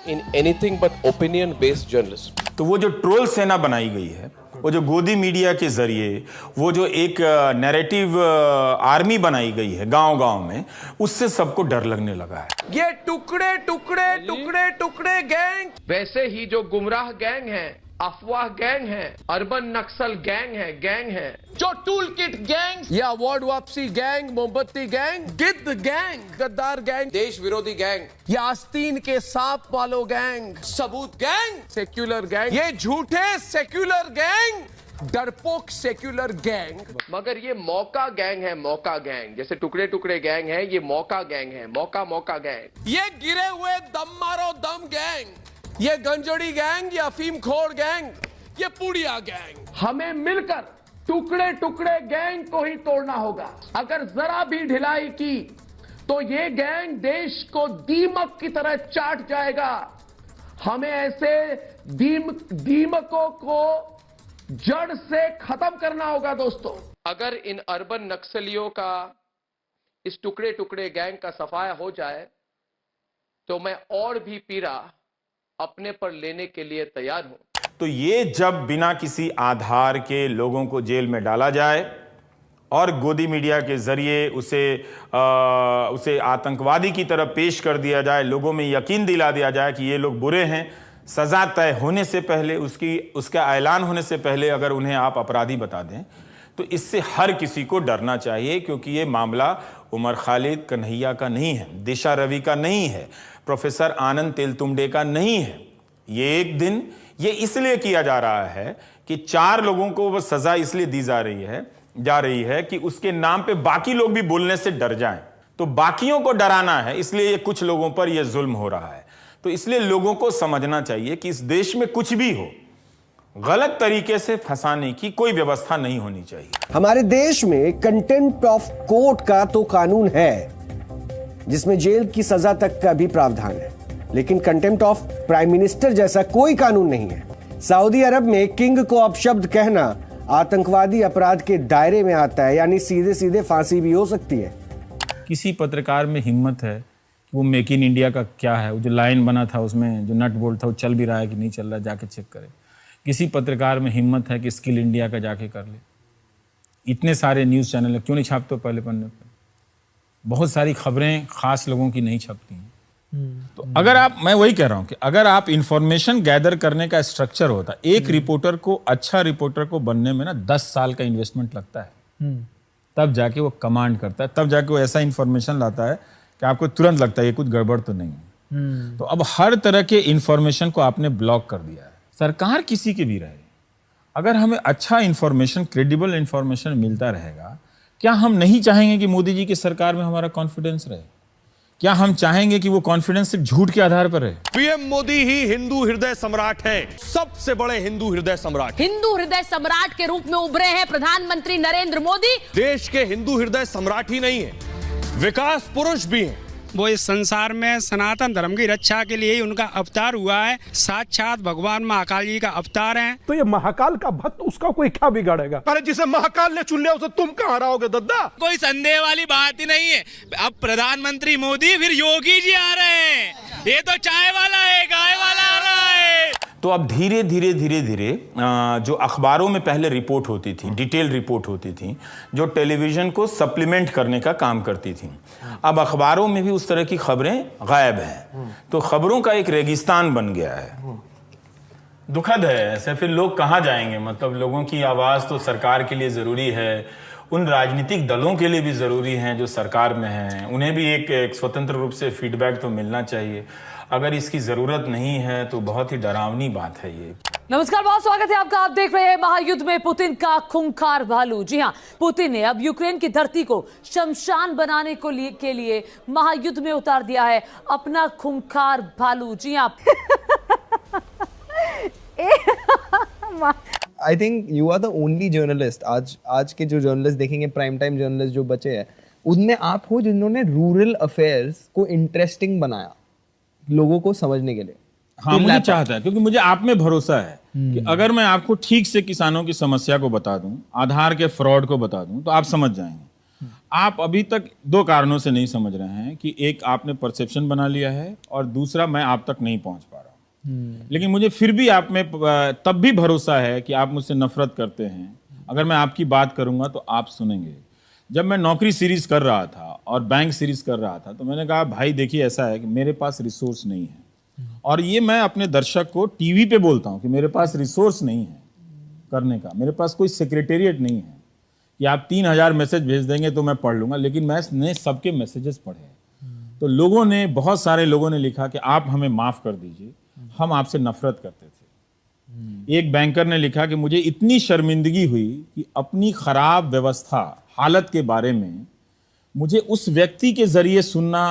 in anything but opinion based journalism. तो वो जो ट्रोल सेना बनाई गई है, वो जो गोदी मीडिया के जरिए वो जो एक नैरेटिव आर्मी बनाई गई है गांव-गांव में, उससे सबको डर लगने लगा है. ये टुकड़े टुकड़े टुकड़े टुकड़े गैंग, वैसे ही जो गुमराह गैंग है, अफवाह गैंग है, अर्बन नक्सल गैंग है, जो टूल किट गैंग, या अवार्ड वापसी गैंग, मोमबत्ती गैंग, गिद्ध गैंग, गद्दार गैंग, देश विरोधी गैंग, या आस्तीन के सांप वालों गैंग, सबूत गैंग, सेक्युलर गैंग, ये झूठे सेक्युलर गैंग, डरपोक सेक्युलर गैंग. मगर ये मौका गैंग है, मौका गैंग. जैसे टुकड़े टुकड़े गैंग है, ये मौका गैंग है, मौका गैंग. ये गिरे हुए दम मारो दम गैंग, ये गंजोड़ी गैंग, ये अफीम खोर गैंग, ये पुड़िया गैंग. हमें मिलकर टुकड़े टुकड़े गैंग को ही तोड़ना होगा. अगर जरा भी ढिलाई की तो ये गैंग देश को दीमक की तरह चाट जाएगा. हमें ऐसे दीमकों को जड़ से खत्म करना होगा दोस्तों. अगर इन अर्बन नक्सलियों का, इस टुकड़े टुकड़े गैंग का सफाया हो जाए तो मैं और भी पीड़ा अपने पर लेने के लिए तैयार हूं. तो ये जब बिना किसी आधार के लोगों को जेल में डाला जाए और गोदी मीडिया के जरिए उसे आतंकवादी की तरह पेश कर दिया जाए, लोगों में यकीन दिला दिया जाए कि ये लोग बुरे हैं, सजा तय होने से पहले, उसका ऐलान होने से पहले अगर उन्हें आप अपराधी बता दें, तो इससे हर किसी को डरना चाहिए. क्योंकि ये मामला उमर खालिद कन्हैया का नहीं है, दिशा रवि का नहीं है, प्रोफेसर आनंद तेलतुंबडे का नहीं है. ये एक दिन ये इसलिए किया जा रहा है कि 4 लोगों को वो सजा इसलिए दी जा रही है कि उसके नाम पे बाकी लोग भी बोलने से डर जाएं. तो बाकियों को डराना है, इसलिए ये कुछ लोगों पर ये जुल्म हो रहा है. तो इसलिए लोगों को समझना चाहिए कि इस देश में कुछ भी हो, गलत तरीके से फंसाने की कोई व्यवस्था नहीं होनी चाहिए. हमारे देश में कंटेम्प्ट ऑफ कोर्ट का तो कानून है जिसमें जेल की सजा तक का भी प्रावधान है, लेकिन कंटेम्प्ट ऑफ प्राइम मिनिस्टर जैसा कोई कानून नहीं है. सऊदी अरब में किंग को अपशब्द कहना आतंकवादी अपराध के दायरे में आता है, यानी सीधे सीधे फांसी भी हो सकती है. किसी पत्रकार में हिम्मत है कि वो मेक इन इंडिया का क्या है, वो जो लाइन बना था उसमें जो नट बोल्ट था वो चल भी रहा है कि नहीं चल रहा, जाके चेक करे. किसी पत्रकार में हिम्मत है कि स्किल इंडिया का जाके कर ले. इतने सारे न्यूज़ चैनल क्यों नहीं छापते हो पहले पन्ने पर? बहुत सारी खबरें खास लोगों की नहीं छपती हैं। तो अगर आप, मैं वही कह रहा हूं कि अगर आप इंफॉर्मेशन गैदर करने का स्ट्रक्चर होता, एक रिपोर्टर को, अच्छा रिपोर्टर को बनने में ना 10 साल का इन्वेस्टमेंट लगता है, तब जाके वो कमांड करता है, तब जाके वो ऐसा इंफॉर्मेशन लाता है कि आपको तुरंत लगता है ये कुछ गड़बड़ तो नहीं है। तो अब हर तरह के इंफॉर्मेशन को आपने ब्लॉक कर दिया है। सरकार किसी की भी रहे, अगर हमें अच्छा इंफॉर्मेशन, क्रेडिबल इंफॉर्मेशन मिलता रहेगा, क्या हम नहीं चाहेंगे कि मोदी जी की सरकार में हमारा कॉन्फिडेंस रहे? क्या हम चाहेंगे कि वो कॉन्फिडेंस सिर्फ झूठ के आधार पर रहे? पीएम मोदी ही हिंदू हृदय सम्राट है, सबसे बड़े हिंदू हृदय सम्राट। हिंदू हृदय सम्राट के रूप में उभरे हैं प्रधानमंत्री नरेंद्र मोदी। देश के हिंदू हृदय सम्राट ही नहीं है, विकास पुरुष भी हैं। वो इस संसार में सनातन धर्म की रक्षा के लिए ही उनका अवतार हुआ है। साक्षात भगवान महाकाल जी का अवतार है। तो ये महाकाल का भक्त, उसका कोई क्या बिगाड़ेगा? अरे जिसे महाकाल ने चुन लिया उसे तुम कहाँ रहोगे दद्दा? कोई संदेह वाली बात ही नहीं है। अब प्रधानमंत्री मोदी फिर योगी जी आ रहे हैं। ये तो चाय वाला है, गाय वाला आ रहा है। तो अब धीरे धीरे धीरे धीरे जो अखबारों में पहले रिपोर्ट होती थी, डिटेल रिपोर्ट होती थी, जो टेलीविजन को सप्लीमेंट करने का काम करती थी, अब अखबारों में भी उस तरह की खबरें गायब हैं। तो खबरों का एक रेगिस्तान बन गया है। दुखद है ऐसे, फिर लोग कहाँ जाएंगे? मतलब लोगों की आवाज़ तो सरकार के लिए ज़रूरी है, उन राजनीतिक दलों के लिए भी ज़रूरी हैं जो सरकार में हैं, उन्हें भी एक स्वतंत्र रूप से फीडबैक तो मिलना चाहिए। अगर इसकी ज़रूरत नहीं है तो बहुत ही डरावनी बात है ये। नमस्कार, बहुत स्वागत है आपका। आप देख रहे हैं महायुद्ध में पुतिन का खूंखार भालू। जी हां, पुतिन ने अब यूक्रेन की धरती को शमशान बनाने के लिए महायुद्ध में उतार दिया है अपना खूंखार भालू। जी हां। I think you are the only journalist, आज के जो जर्नलिस्ट देखेंगे, प्राइम टाइम जर्नलिस्ट जो बचे हैं, उनमें आप हो जिन्होंने रूरल अफेयर्स को इंटरेस्टिंग बनाया लोगों को समझने के लिए। हाँ, मुझे चाहता है, क्योंकि मुझे आप में भरोसा है कि अगर मैं आपको ठीक से किसानों की समस्या को बता दूं, आधार के फ्रॉड को बता दूं, तो आप समझ जाएंगे। आप अभी तक दो कारणों से नहीं समझ रहे हैं कि एक, आपने परसेप्शन बना लिया है, और दूसरा, मैं आप तक नहीं पहुंच पा रहा हूं। लेकिन मुझे फिर भी आप में तब भी भरोसा है कि आप मुझसे नफरत करते हैं। अगर मैं आपकी बात करूंगा तो आप सुनेंगे। जब मैं नौकरी सीरीज कर रहा था और बैंक सीरीज कर रहा था, तो मैंने कहा भाई देखिए, ऐसा है कि मेरे पास रिसोर्स नहीं है, और ये मैं अपने दर्शक को टीवी पे बोलता हूँ कि मेरे पास रिसोर्स नहीं है करने का, मेरे पास कोई सेक्रेटेरिएट नहीं है कि आप 3000 मैसेज भेज देंगे तो मैं पढ़ लूँगा। लेकिन मैंने सबके मैसेजेस पढ़े, तो लोगों ने, बहुत सारे लोगों ने लिखा कि आप हमें माफ़ कर दीजिए, हम आपसे नफरत करते थे। एक बैंकर ने लिखा कि मुझे इतनी शर्मिंदगी हुई कि अपनी खराब व्यवस्था, हालत के बारे में मुझे उस व्यक्ति के जरिए सुनना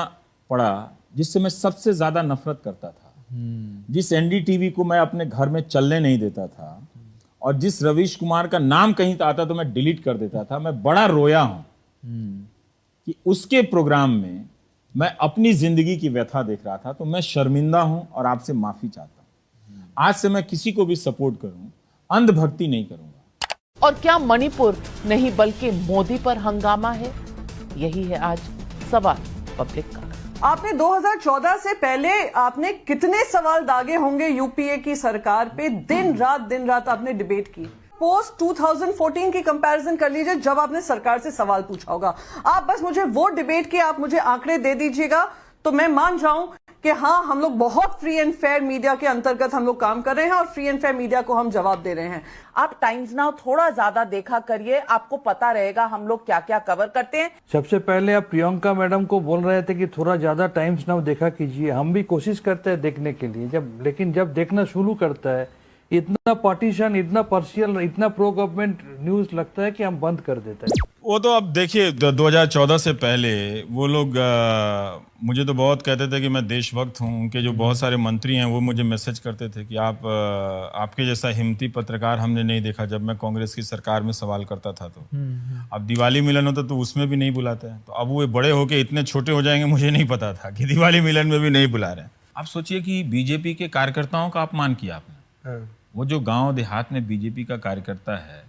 पड़ा जिससे मैं सबसे ज्यादा नफरत करता था, जिस एनडीटीवी को मैं अपने घर में चलने नहीं देता था, और जिस रवीश कुमार का नाम कहीं आता तो मैं डिलीट कर देता था। मैं बड़ा रोया हूं कि उसके प्रोग्राम में मैं अपनी जिंदगी की व्यथा देख रहा था। तो मैं शर्मिंदा हूं और आपसे माफी चाहता हूं। आज से मैं किसी को भी सपोर्ट करूं, अंधभक्ति नहीं करूंगा। और क्या मणिपुर नहीं बल्कि मोदी पर हंगामा है? यही है आज सवाल पब्लिक का। आपने 2014 से पहले आपने कितने सवाल दागे होंगे यूपीए की सरकार पे? दिन रात आपने डिबेट की। पोस्ट 2014 की कंपैरिजन कर लीजिए, जब आपने सरकार से सवाल पूछा होगा। आप बस मुझे वो डिबेट के आप मुझे आंकड़े दे दीजिएगा तो मैं मान जाऊं कि हाँ, हम लोग बहुत फ्री एंड फेयर मीडिया के अंतर्गत हम लोग काम कर रहे हैं और फ्री एंड फेयर मीडिया को हम जवाब दे रहे हैं। आप टाइम्स नाउ थोड़ा ज्यादा देखा करिए, आपको पता रहेगा हम लोग क्या क्या कवर करते हैं। सबसे पहले आप प्रियंका मैडम को बोल रहे थे कि थोड़ा ज्यादा टाइम्स नाउ देखा कीजिए। हम भी कोशिश करते हैं देखने के लिए, लेकिन जब देखना शुरू करता है इतना पार्टीशन, इतना पार्शियल, इतना प्रो गवर्नमेंट न्यूज लगता है कि हम बंद कर देते हैं। वो तो अब देखिए, 2014 से पहले वो लोग मुझे तो बहुत कहते थे कि मैं देशभक्त हूँ। उनके जो बहुत सारे मंत्री हैं वो मुझे मैसेज करते थे कि आपके जैसा हिम्मती पत्रकार हमने नहीं देखा जब मैं कांग्रेस की सरकार में सवाल करता था। तो अब दिवाली मिलन होता तो उसमें भी नहीं बुलाते हैं। तो अब वो बड़े होके इतने छोटे हो जाएंगे, मुझे नहीं पता था कि दिवाली मिलन में भी नहीं बुला रहे हैं। आप सोचिए कि बीजेपी के कार्यकर्ताओं का अपमान किया आपने। वो जो गांव देहात में बीजेपी का कार्यकर्ता है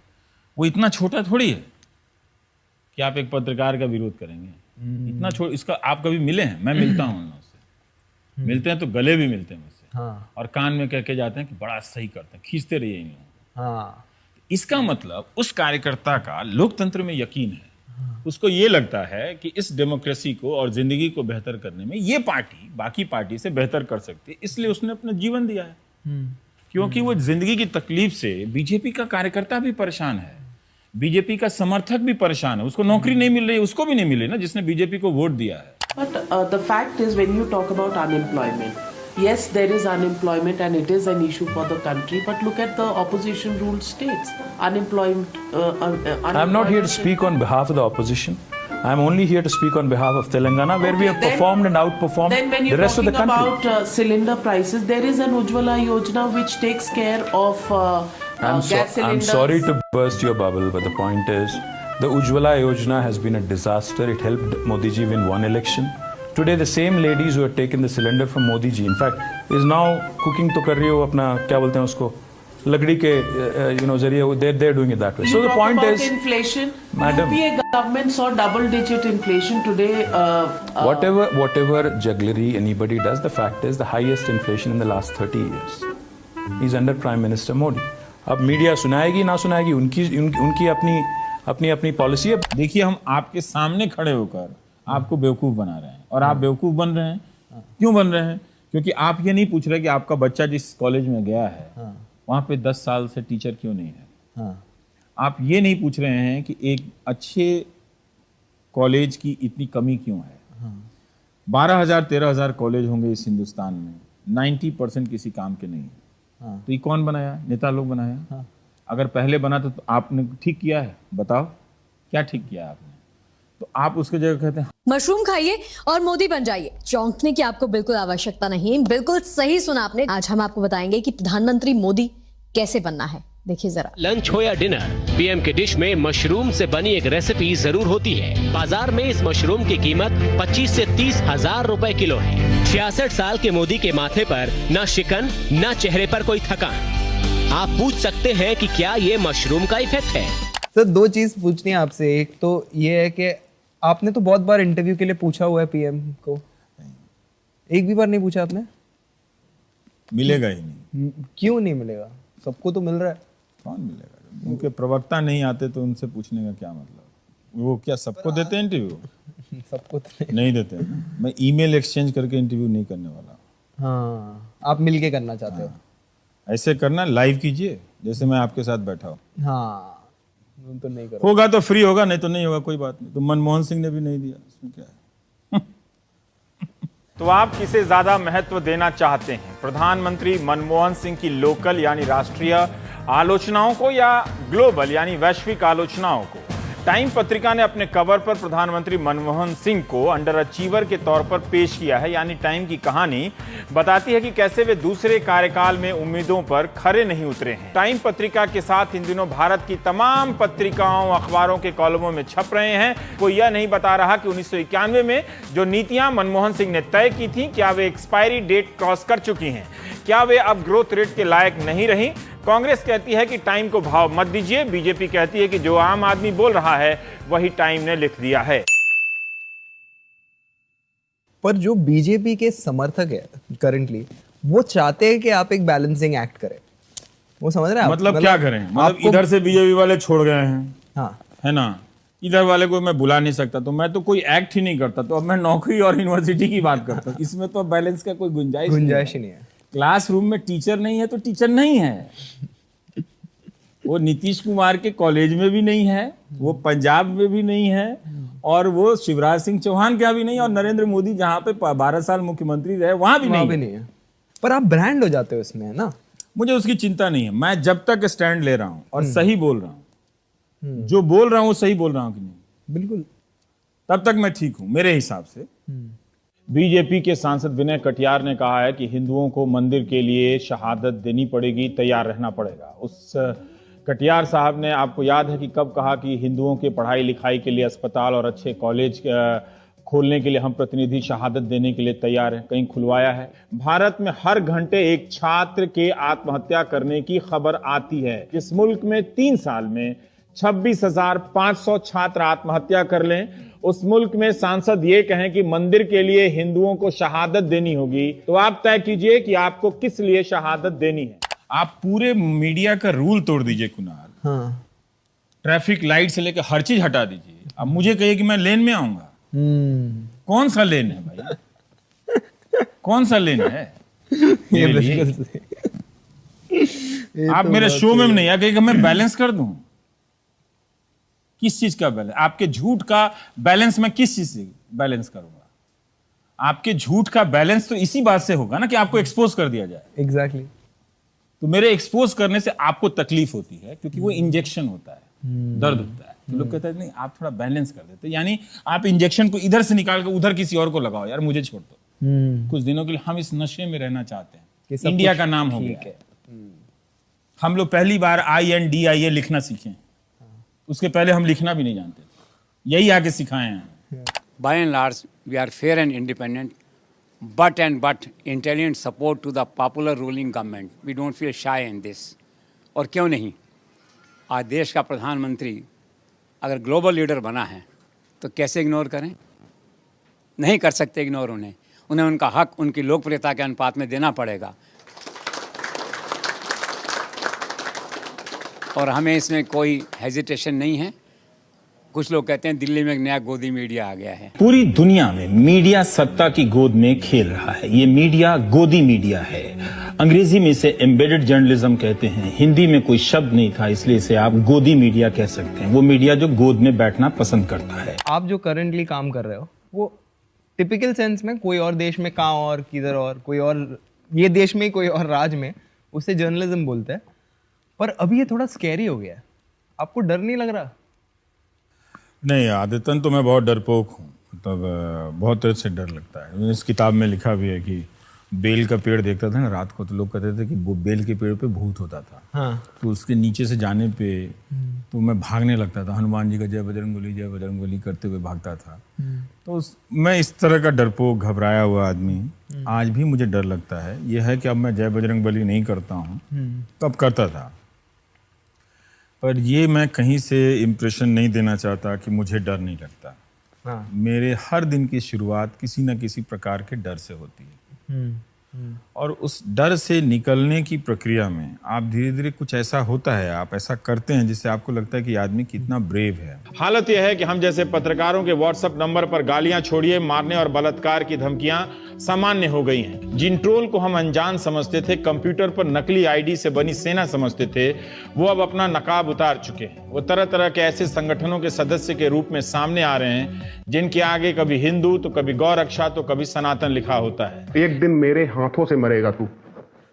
वो इतना छोटा थोड़ी है कि आप एक पत्रकार का विरोध करेंगे। इतना छोटा, इसका आप कभी मिले हैं? मैं मिलता हूँ उनसे, मिलते हैं तो गले भी मिलते हैं मुझसे। और कान में कह के जाते हैं कि बड़ा सही करते हैं, खींचते रहिए इन लोगों। इसका मतलब उस कार्यकर्ता का लोकतंत्र में यकीन है, उसको ये लगता है कि इस डेमोक्रेसी को और जिंदगी को बेहतर करने में ये पार्टी बाकी पार्टी से बेहतर कर सकती है, इसलिए उसने अपना जीवन दिया है। क्योंकि वो जिंदगी की तकलीफ से बीजेपी का कार्यकर्ता भी परेशान है, बीजेपी का समर्थक भी परेशान है, उसको नौकरी नहीं मिल रही, उसको भी नहीं मिले ना जिसने बीजेपी को वोट दिया है। But the fact is, when you talk about unemployment, yes, there is unemployment and it is an issue for the country. But look at the opposition ruled states. Unemployment. I'm not here to speak on behalf of the opposition. I'm only here to speak on behalf of Telangana, where we have performed and outperformed the rest of the country. Then when you're talking about cylinder prices, there is an Ujjwala Yojana which takes care of gas cylinders. I'm sorry to burst your bubble, but the point is, the Ujjwala Yojana has been a disaster. It helped Modi ji win one election. Today, the same ladies who have taken the cylinder from Modi ji, in fact, is now cooking to कर रही हो अपना क्या बोलते हैं उसको लकड़ी के जरिए they're doing it that way. So the point is, inflation. Madam, UPA government saw double-digit inflation today. Whatever jugglery anybody does, the fact is the highest inflation in the last 30 years is under Prime Minister Modi. अब media सुनाएगी ना सुनाएगी उनकी अपनी policy है। देखिए, हम आपके सामने खड़े होकर आपको बेवकूफ बना रहे हैं और आप बेवकूफ बन रहे हैं। क्यों बन रहे हैं? क्योंकि आप ये नहीं पूछ रहे कि आपका बच्चा जिस कॉलेज में गया है वहां पे 10 साल से टीचर क्यों नहीं है। आप ये नहीं पूछ रहे हैं कि एक अच्छे कॉलेज की इतनी कमी क्यों है। 12,000-13,000 कॉलेज होंगे इस हिंदुस्तान में, 90% किसी काम के नहीं है। तो ये कौन बनाया? नेता लोग बनाया। अगर पहले बना तो आपने ठीक किया है? बताओ क्या ठीक किया है आपने? तो आप उसके जगह कहते हैं मशरूम खाइए और मोदी बन जाइए। चौंकने की आपको बिल्कुल आवश्यकता नहीं, बिल्कुल सही सुना आपने। आज हम आपको बताएंगे कि प्रधानमंत्री मोदी कैसे बनना है। देखिए जरा। लंच हो या डिनर, पीएम के डिश में मशरूम से बनी एक रेसिपी जरूर होती है। बाजार में इस मशरूम की कीमत 25 से 30 हजार रुपए किलो है। 66 साल के मोदी के माथे पर न शिकन न चेहरे पर कोई थकान। आप पूछ सकते हैं कि क्या ये मशरूम का इफेक्ट है। तो दो चीज पूछनी है आपसे। एक तो ये है कि आपने तो बहुत बार इंटरव्यू के लिए पूछा हुआ है पीएम को, एक भी बार नहीं पूछा आपने? मिलेगा ही नहीं। क्यों नहीं मिलेगा? सबको तो मिल रहा है। कौन मिलेगा? उनके प्रवक्ता नहीं आते तो उनसे पूछने का क्या मतलब? वो क्या सबको देते हैं इंटरव्यू? सबको तो नहीं देते हैं। मैं ईमेल एक्सचेंज करके इंटरव्यू नहीं करने वाला। हाँ, आप मिलके करना चाहते हो? ऐसे करना, लाइव कीजिए जैसे मैं आपके साथ बैठा हूँ। हाँ, तो नहीं करो। होगा तो फ्री होगा, नहीं तो नहीं होगा, कोई बात नहीं। तो मनमोहन सिंह ने भी नहीं दिया, इसमें क्या है? तो आप किसे ज्यादा महत्व देना चाहते हैं, प्रधानमंत्री मनमोहन सिंह की लोकल यानी राष्ट्रीय आलोचनाओं को या ग्लोबल यानी वैश्विक आलोचनाओं को? टाइम पत्रिका ने अपने कवर पर प्रधानमंत्री मनमोहन सिंह को अंडर अचीवर के तौर पर पेश किया है। यानी टाइम की कहानी बताती है कि कैसे वे दूसरे कार्यकाल में उम्मीदों पर खरे नहीं उतरे हैं। टाइम पत्रिका के साथ इन दिनों भारत की तमाम पत्रिकाओं अखबारों के कॉलमों में छप रहे हैं। कोई यह नहीं बता रहा कि 1991 में जो नीतियां मनमोहन सिंह ने तय की थी, क्या वे एक्सपायरी डेट क्रॉस कर चुकी हैं? क्या वे अब ग्रोथ रेट के लायक नहीं रही? कांग्रेस कहती है कि टाइम को भाव मत दीजिए, बीजेपी कहती है कि जो आम आदमी बोल रहा है वही टाइम ने लिख दिया है। पर जो बीजेपी के समर्थक है करंटली, वो चाहते हैं कि आप एक बैलेंसिंग एक्ट करें। वो समझ रहे हैं? मतलब क्या करें? मतलब इधर से बीजेपी वाले छोड़ गए हैं, हाँ, है ना, इधर वाले को मैं बुला नहीं सकता, तो मैं तो कोई एक्ट ही नहीं करता, तो अब मैं नौकरी और यूनिवर्सिटी की बात करता हूँ। इसमें तो बैलेंस का कोई गुंजाइश ही नहीं है। क्लासरूम में टीचर नहीं है तो टीचर नहीं है। वो नीतीश कुमार के कॉलेज में भी नहीं है, वो पंजाब में भी नहीं है, और वो शिवराज सिंह चौहान का भी नहीं, और नरेंद्र मोदी जहां पे 12 साल मुख्यमंत्री रहे वहां भी नहीं है। पर आप ब्रांड हो जाते हो इसमें, है ना। मुझे उसकी चिंता नहीं है। मैं जब तक स्टैंड ले रहा हूं और सही बोल रहा हूं, जो बोल रहा हूं वो सही बोल रहा हूं कि नहीं, बिल्कुल, तब तक मैं ठीक हूं मेरे हिसाब से। बीजेपी के सांसद विनय कटियार ने कहा है कि हिंदुओं को मंदिर के लिए शहादत देनी पड़ेगी, तैयार रहना पड़ेगा। उस कटियार साहब ने, आपको याद है कि कब कहा कि हिंदुओं के पढ़ाई लिखाई के लिए अस्पताल और अच्छे कॉलेज खोलने के लिए हम प्रतिनिधि शहादत देने के लिए तैयार हैं, कहीं खुलवाया है? भारत में हर घंटे एक छात्र के आत्महत्या करने की खबर आती है। इस मुल्क में 3 साल में 26,500 छात्र आत्महत्या कर लें, उस मुल्क में सांसद ये कहें कि मंदिर के लिए हिंदुओं को शहादत देनी होगी, तो आप तय कीजिए कि आपको किस लिए शहादत देनी है। आप पूरे मीडिया का रूल तोड़ दीजिए कुणाल। हाँ। ट्रैफिक लाइट से लेकर हर चीज हटा दीजिए, अब मुझे कहिए कि मैं लेन में आऊंगा, कौन सा लेन है भाई? कौन सा लेन है मेरे लिए? आप मेरे शो में नहीं आके कि मैं बैलेंस कर दूं। किस चीज का बैलेंस? आपके झूठ का बैलेंस मैं किस चीज से बैलेंस करूंगा? आपके झूठ का बैलेंस तो इसी बात से होगा ना कि आपको एक्सपोज कर दिया जाए। एग्जैक्टली। तो मेरे एक्सपोज करने से आपको तकलीफ होती है क्योंकि वो इंजेक्शन होता है, दर्द होता है। तो लोग कहते हैं नहीं आप थोड़ा बैलेंस कर देते, यानी आप इंजेक्शन को इधर से निकाल कर उधर किसी और को लगाओ, यार मुझे छोड़ दो कुछ दिनों के लिए। हम इस नशे में रहना चाहते हैं, इंडिया का नाम हो गया है। हम लोग पहली बार INDIA लिखना सीखे, उसके पहले हम लिखना भी नहीं जानते, यही आके सिखाए हैं। By and large, we are fair and independent, but intelligent support to the popular ruling government. We don't feel shy in this. और क्यों नहीं? आज देश का प्रधानमंत्री अगर ग्लोबल लीडर बना है तो कैसे इग्नोर करें? नहीं कर सकते इग्नोर उन्हें उनका हक उनकी लोकप्रियता के अनुपात में देना पड़ेगा। और हमें इसमें कोई हेजिटेशन नहीं है। कुछ लोग कहते हैं दिल्ली में एक नया गोदी मीडिया आ गया है। पूरी दुनिया में मीडिया सत्ता की गोद में खेल रहा है। ये मीडिया गोदी मीडिया है। अंग्रेजी में इसे एम्बेडेड जर्नलिज्म कहते हैं। हिंदी में कोई शब्द नहीं था, इसलिए इसे आप गोदी मीडिया कह सकते हैं। वो मीडिया जो गोद में बैठना पसंद करता है। आप जो करंटली काम कर रहे हो वो टिपिकल सेंस में कोई और देश में कहाँ और किधर और कोई और ये देश में कोई और राज्य में उसे जर्नलिज्म बोलते हैं, पर अभी ये थोड़ा स्कैरी हो गया है। आपको डर नहीं लग रहा? नहीं, आदतन तो मैं बहुत डरपोक हूँ, मतलब बहुत तरह से डर लगता है। इस किताब में लिखा भी है कि बेल का पेड़ देखता था ना रात को, तो लोग कहते थे कि वो बेल के पेड़ पे भूत होता था। हाँ। तो उसके नीचे से जाने पे तो मैं भागने लगता था, हनुमान जी का जय बजरंगबली करते हुए भागता था। तो मैं इस तरह का डरपोक घबराया हुआ आदमी आज भी मुझे डर लगता है। यह है कि अब मैं जय बजरंगबली नहीं करता हूँ, तब करता था। पर ये मैं कहीं से इम्प्रेशन नहीं देना चाहता कि मुझे डर नहीं लगता। हाँ। मेरे हर दिन की शुरुआत किसी न किसी प्रकार के डर से होती है। और उस डर से निकलने की प्रक्रिया में आप धीरे धीरे कुछ ऐसा होता है, आप ऐसा करते हैं जिससे आपको लगता है कि आदमी कितना ब्रेव है। हालत यह है कि हम जैसे पत्रकारों के व्हाट्सएप नंबर पर गालियां छोड़िए, मारने और बलात्कार की धमकियां सामान्य हो गई हैं। जिन ट्रोल को हम अनजान समझते थे, कंप्यूटर पर नकली आईडी से बनी सेना समझते थे, वो अब अपना नकाब उतार चुके हैं। वो तरह तरह के ऐसे संगठनों के सदस्य के रूप में सामने आ रहे हैं जिनके आगे कभी हिंदू तो कभी गौ रक्षा तो कभी सनातन लिखा होता है। एक दिन मेरे हाथों से मरेगा तू,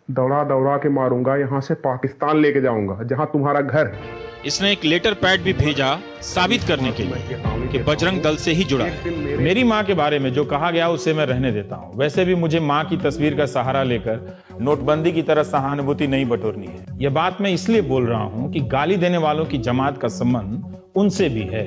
दौड़ा दौड़ा के मारूंगा, यहाँ से पाकिस्तान लेके जाऊंगा जहां तुम्हारा घर है। इसने एक लेटर पैड भी भेजा साबित करने के लिए कि बजरंग दल से ही जुड़ा है। मेरी माँ के बारे में जो कहा गया उसे मैं रहने देता हूँ। वैसे भी मुझे माँ की तस्वीर का सहारा लेकर नोटबंदी की तरह सहानुभूति नहीं बटोरनी है। यह बात मैं इसलिए बोल रहा हूँ कि गाली देने वालों की जमात का संबंध उनसे भी है।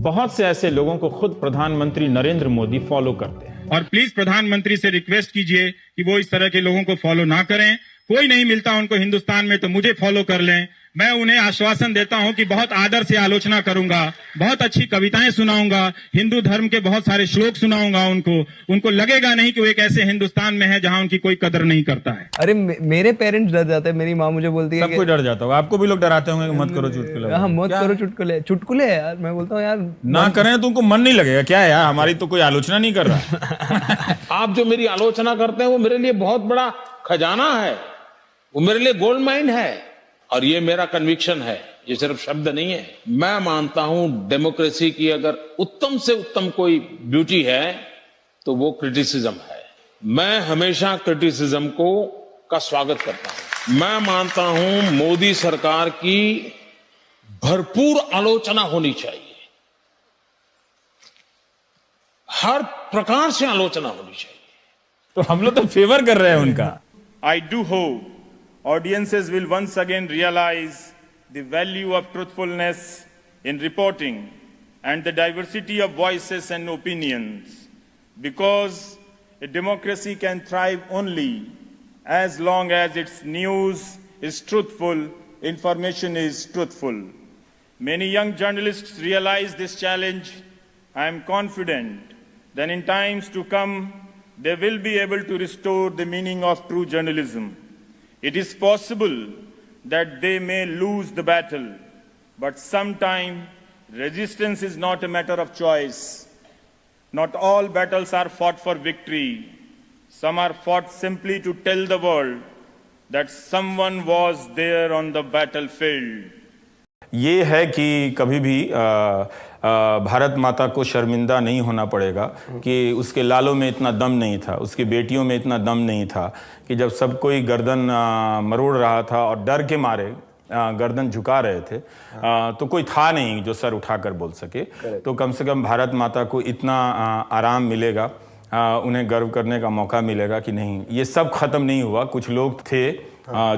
बहुत से ऐसे लोगों को खुद प्रधानमंत्री नरेंद्र मोदी फॉलो करते हैं। और प्लीज प्रधानमंत्री से रिक्वेस्ट कीजिए कि वो इस तरह के लोगों को फॉलो ना करें। कोई नहीं मिलता उनको हिंदुस्तान में तो मुझे फॉलो कर लें। मैं उन्हें आश्वासन देता हूं कि बहुत आदर से आलोचना करूंगा, बहुत अच्छी कविताएं सुनाऊंगा, हिंदू धर्म के बहुत सारे श्लोक सुनाऊंगा उनको लगेगा नहीं कि वो एक ऐसे हिंदुस्तान में है जहां उनकी कोई कदर नहीं करता है। अरे मेरे पेरेंट्स डर जाते हैं, मेरी माँ मुझे बोलती है सब कोई डर जाता होगा। आपको भी लोग डराते होंगे कि मत करो चुटकुले। हाँ, मत करो चुटकुले। चुटकुले यार, मैं बोलता हूँ यार ना करें तो उनको मन नहीं लगेगा क्या है यार, हमारी तो कोई आलोचना नहीं कर रहा। आप जो मेरी आलोचना करते हैं वो मेरे लिए बहुत बड़ा खजाना है, वो मेरे लिए गोल्ड माइन है। और ये मेरा कन्विक्शन है, ये सिर्फ शब्द नहीं है। मैं मानता हूं डेमोक्रेसी की अगर उत्तम से उत्तम कोई ब्यूटी है तो वो क्रिटिसिज्म है। मैं हमेशा क्रिटिसिज्म का स्वागत करता हूं। मैं मानता हूं मोदी सरकार की भरपूर आलोचना होनी चाहिए, हर प्रकार से आलोचना होनी चाहिए। तो हम लोग तो फेवर कर रहे हैं उनका। I do hope audiences will once again realize the value of truthfulness in reporting and the diversity of voices and opinions, because a democracy can thrive only as long as its news is truthful, information is truthful. Many young journalists realize this challenge. I am confident that in times to come they will be able to restore the meaning of true journalism. It is possible that they may lose the battle, but sometimes resistance is not a matter of choice. Not all battles are fought for victory. Some are fought simply to tell the world that someone was there on the battlefield. ये है कि कभी भी भारत माता को शर्मिंदा नहीं होना पड़ेगा कि उसके लालों में इतना दम नहीं था, उसकी बेटियों में इतना दम नहीं था कि जब सब कोई गर्दन मरोड़ रहा था और डर के मारे गर्दन झुका रहे थे, तो कोई था नहीं जो सर उठाकर बोल सके। तो कम से कम भारत माता को इतना आराम मिलेगा, उन्हें गर्व करने का मौका मिलेगा कि नहीं, ये सब खत्म नहीं हुआ, कुछ लोग थे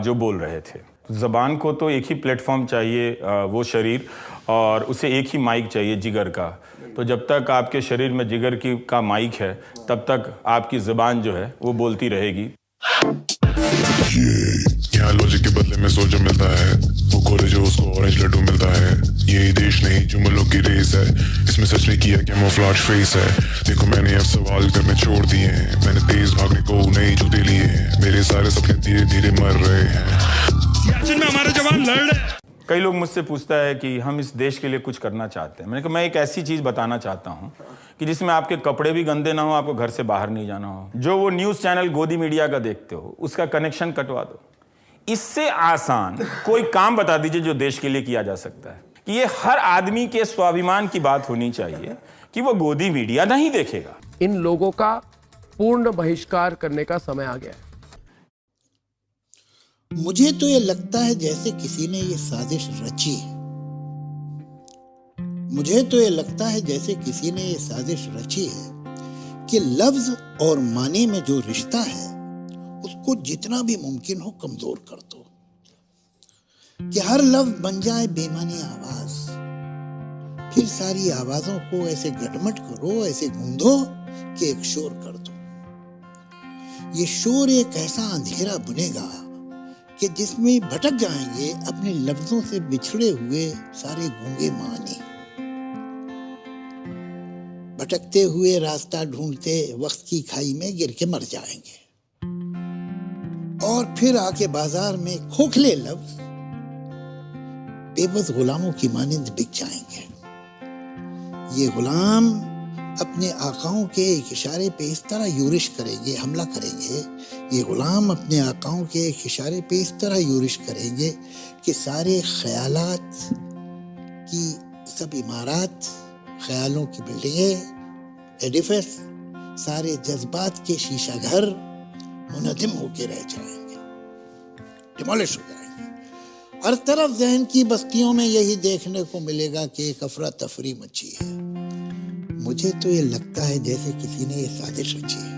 जो बोल रहे थे। ज़बान को तो एक ही प्लेटफॉर्म चाहिए, वो शरीर, और उसे एक ही माइक चाहिए, जिगर का। तो जब तक आपके शरीर में जिगर का माइक है, तब तक आपकी ज़बान जो है वो बोलती रहेगी। यहाँ लॉजिक के बदले में सोचो मिलता है, वो खोले जो उसको ऑरेंज लड्डू मिलता है। ये देश नहीं जुमलों की रेस है, इसमें सच नहीं किया कैमोफ्लेज फेस है। देखो मैंने अब सवाल करने छोड़ दिए हैं, मैंने तेज भागने को नए जूते लिए हैं, मेरे सारे सपने धीरे धीरे मर रहे हैं। सियाचिन में हमारे जवान लड़ रहे हैं। कई लोग मुझसे पूछता है कि हम इस देश के लिए कुछ करना चाहते हैं। मैंने कहा मैं एक ऐसी चीज़ बताना चाहता हूँ कि जिसमें आपके कपड़े भी गंदे ना हो, आपको घर से बाहर नहीं जाना हो। जो वो न्यूज़ चैनल गोदी मीडिया का देखते हो, उसका कनेक्शन कटवा दो। इससे आसान कोई काम बता दीजिए जो देश के लिए किया जा सकता है, कि ये हर आदमी के स्वाभिमान की बात होनी चाहिए कि वो गोदी मीडिया नहीं देखेगा। इन लोगों का पूर्ण बहिष्कार करने का समय आ गया है। मुझे तो ये लगता है जैसे किसी ने ये साजिश रची है। मुझे तो ये लगता है जैसे किसी ने ये साजिश रची है कि लफ्ज और मानी में जो रिश्ता है उसको जितना भी मुमकिन हो कमजोर कर दो, कि हर लफ्ज बन जाए बेमानी आवाज, फिर सारी आवाजों को ऐसे गटमट करो, ऐसे गूंदो कि एक शोर कर दो। ये शोर एक ऐसा अंधेरा बुनेगा कि जिसमें भटक जाएंगे अपने लफ्जों से बिछड़े हुए सारे गूंगे मानी। भटकते हुए रास्ता ढूंढते वक्त की खाई में गिर के मर जाएंगे, और फिर आके बाजार में खोखले लफ्ज बेबस गुलामों की मानिंद बिक जाएंगे। ये गुलाम अपने आकाओं के एक इशारे पे इस तरह यूरिश करेंगे, हमला करेंगे। ये गुलाम अपने आकाओं के एक इशारे पे इस तरह यूरिश करेंगे कि सारे ख्यालात की सब इमारत, ख्यालों की बिल्डिंगें, एडिफिस, सारे जज्बात के शीशा घर मुनहदिम होके रह जाएंगे, डिमोलिश हो जाएंगे। हर तरफ जहन की बस्तियों में यही देखने को मिलेगा कि एक अफरा तफरी मची है। मुझे तो ये लगता है जैसे किसी ने ये साजिश रची है।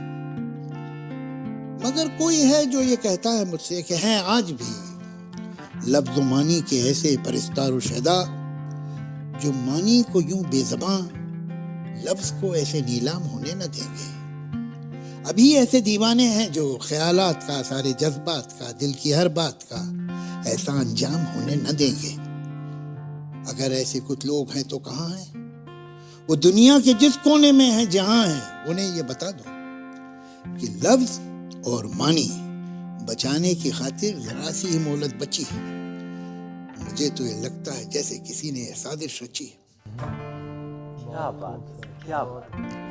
मगर कोई है जो ये कहता है मुझसे कि हैं आज भी लफ्ज़ मानी के ऐसे परिस्तार व शैदा जो मानी को यूं बेज़बां लफ्ज़ को ऐसे नीलाम होने न देंगे। अभी ऐसे दीवाने हैं जो ख्यालात का, सारे जज्बात का, दिल की हर बात का ऐसा अंजाम होने न देंगे। अगर ऐसे कुछ लोग हैं तो कहाँ हैं? वो दुनिया के जिस कोने में हैं, जहां हैं, उन्हें ये बता दो कि लफ्ज और मानी बचाने की खातिर जरा सी ही मोहलत बची है। मुझे तो ये लगता है जैसे किसी ने साजिश रची है। क्या बात है, क्या बात है।